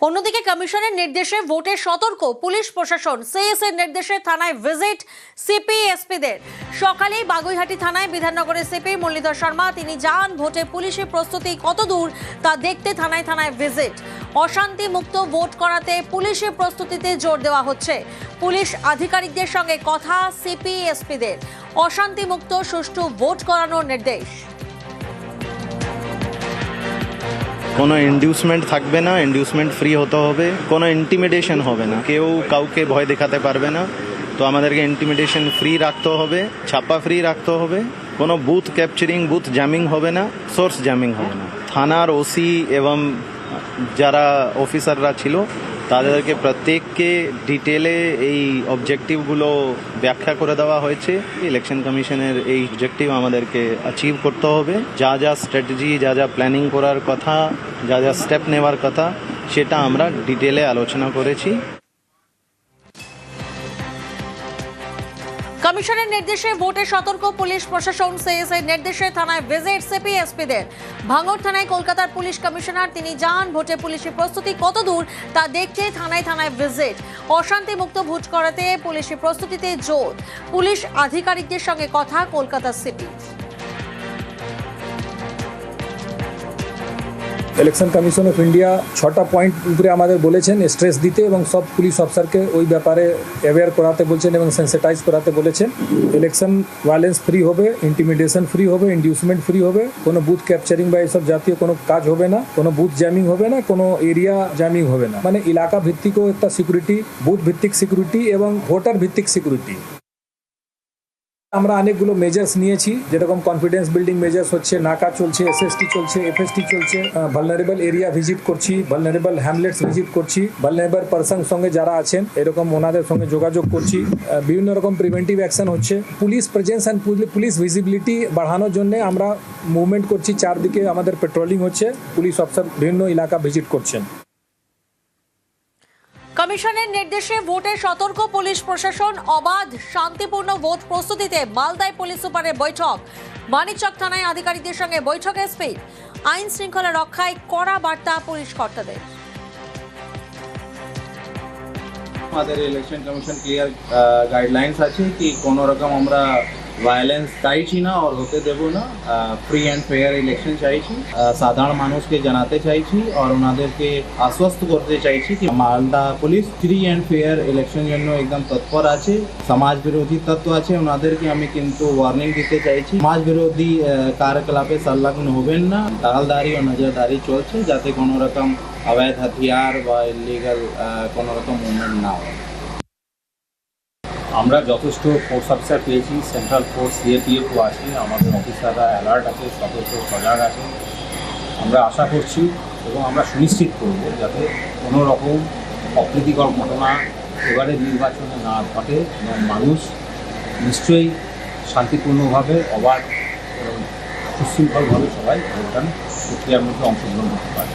অন্যদিকে কমিশনের নির্দেশে ভোটে সতর্ক পুলিশ প্রশাসন। সিএসের নির্দেশে থানায় ভিজিট সিপি এসপিদের। সকালেই বাগুইহাটি থানায় বিধাননগরের সিপি মুরলীধর শর্মা তিনি যান। ভোটে পুলিশের প্রস্তুতি কতদূর তা দেখতে থানায় থানায় ভিজিট। অশান্তি মুক্ত ভোট করাতে পুলিশের প্রস্তুতিতে জোর দেওয়া হচ্ছে। পুলিশ আধিকারিকদের সঙ্গে কথা সিপি এসপিদের। অশান্তি মুক্ত সুষ্ঠু ভোট করানোর নির্দেশ। কোনো ইনডিউসমেন্ট থাকবে না, ইনডিউসমেন্ট ফ্রি হতে হবে, কোনো ইন্টিমিডেশন হবে না, কেউ কাউকে ভয় দেখাতে পারবে না। তো আমাদেরকে ইন্টিমিডেশন ফ্রি রাখতে হবে, ছাপা ফ্রি রাখতে হবে, কোনো বুথ ক্যাপচারিং বুথ জ্যামিং হবে না, সোর্স জ্যামিং হবে না। থানার ওসি এবং যারা অফিসাররা ছিল তাদেরকে প্রত্যেককে ডিটেলে এই অবজেক্টিভগুলো ব্যাখ্যা করে দেওয়া হয়েছে। ইলেকশন কমিশনের এই অবজেক্টিভ আমাদেরকে অ্যাচিভ করতে হবে। যা যা স্ট্র্যাটেজি, যা যা প্ল্যানিং করার কথা, যা যা স্টেপ নেওয়ার কথা, সেটা আমরা ডিটেলে আলোচনা করেছি। কমিশনের নির্দেশে ভোটে সতর্ক পুলিশ প্রশাসন। সিএসের নির্দেশে থানায় ভিজিট সিপি এসপিদের। ভাঙড় থানায় কলকাতার পুলিশ কমিশনার তিনি যান। ভোটে পুলিশের প্রস্তুতি কতদূর তা দেখতে থানায় থানায় ভিজিট। অশান্তি মুক্ত ভোট করাতে পুলিশের প্রস্তুতিতে জোর। পুলিশ আধিকারিকদের সঙ্গে কথা কলকাতার CP. Election commission of India 6টা পয়েন্ট উপরে আমাদের বলেছেন স্ট্রেস দিতে এবং সব পুলিশ অফিসারকে ওই ব্যাপারে অ্যাওয়্যার করাতে বলছেন এবং সেন্সিটাইজ করাতে বলেছেন। ইলেকশন ভায়োলেন্স ফ্রি হবে, ইন্টিমিডেশন ফ্রি হবে, ইনডিউসমেন্ট ফ্রি হবে, কোনো বুথ ক্যাপচারিং বা এইসব জাতীয় কোনো কাজ হবে না, কোনো বুথ জ্যামিং হবে না, কোনো এরিয়া জ্যামিং হবে না। মানে এলাকা ভিত্তিকও একটা সিকিউরিটি, বুথ ভিত্তিক সিকিউরিটি এবং ভোটার ভিত্তিক সিকিউরিটি। আমরা অনেকগুলো মেজার্স নিয়েছি, যেরকম কনফিডেন্স বিল্ডিং মেজার্স হচ্ছে, নাকা চলছে, এসএসটি চলছে, এফএসটি চলছে, ভালনারেবল এরিয়া ভিজিট করছি, ভালনারেবল হ্যামলেটস ভিজিট করছি, ভালনারেবল পারসন সঙ্গে যারা আছেন এরকম ওনাদের সঙ্গে যোগাযোগ করছি। বিভিন্ন রকম প্রিভেন্টিভ অ্যাকশন হচ্ছে। Police presence and police visibility বাড়ানোর জন্য আমরা মুভমেন্ট করছি। চারদিকে আমাদের পেট্রোলিং হচ্ছে, পুলিশ অফিসার বিভিন্ন এলাকা ভিজিট করছেন। কমিশনের নির্দেশে ভোটে সতর্ক পুলিশ প্রশাসন। অবাধ শান্তিপূর্ণ ভোট প্রস্তুতিতে মালদায় পুলিশ সুপারের বৈঠক। মানিকচক থানায় আধিকারিকদের সঙ্গে বৈঠক এসপি। আইন শৃঙ্খলা রক্ষায় কড়া বার্তা পুলিশ কর্তাদের। আমাদের ইলেকশন কমিশন ক্লিয়ার গাইডলাইন্স আছে কি কোনো রকম আমরা ভায়োলেন্স চাইছি না আর হতে দেব না। ফ্রি অ্যান্ড ফেয়ার ইলেকশন চাইছি, সাধারণ মানুষকে জানাতে চাইছি আর ওনাদেরকে আশ্বস্ত করতে চাইছি কি Malda police free and fair election জন্য একদম তৎপর আছে। সমাজ বিরোধী তত্ত্ব আছে, ওনাদেরকে আমি কিন্তু ওয়ার্নিং দিতে চাইছি সমাজ বিরোধী কার্যকলাপে সংলগ্ন হবেন না। দালদারি ও নজরদারি চলছে যাতে কোনো রকম অবৈধ হাতিয়ার বা ইলিগাল কোনো রকম মুভমেন্ট না হয়। আমরা যথেষ্ট ফোর্স অফিসার পেয়েছি, সেন্ট্রাল ফোর্স সিএপিএফও আছে, আমাদের অফিসাররা অ্যালার্ট আছে, সতর্ক সজাগ আছে। আমরা আশা করছি এবং আমরা সুনিশ্চিত করব যাতে কোনো রকম অপ্রীতিকর ঘটনা এবারে নির্বাচনে না ঘটে এবং মানুষ নিশ্চয়ই শান্তিপূর্ণভাবে অবাধ এবং সুশৃঙ্খলভাবে সবাই ভোটদান প্রক্রিয়ার মধ্যে অংশগ্রহণ করতে পারে।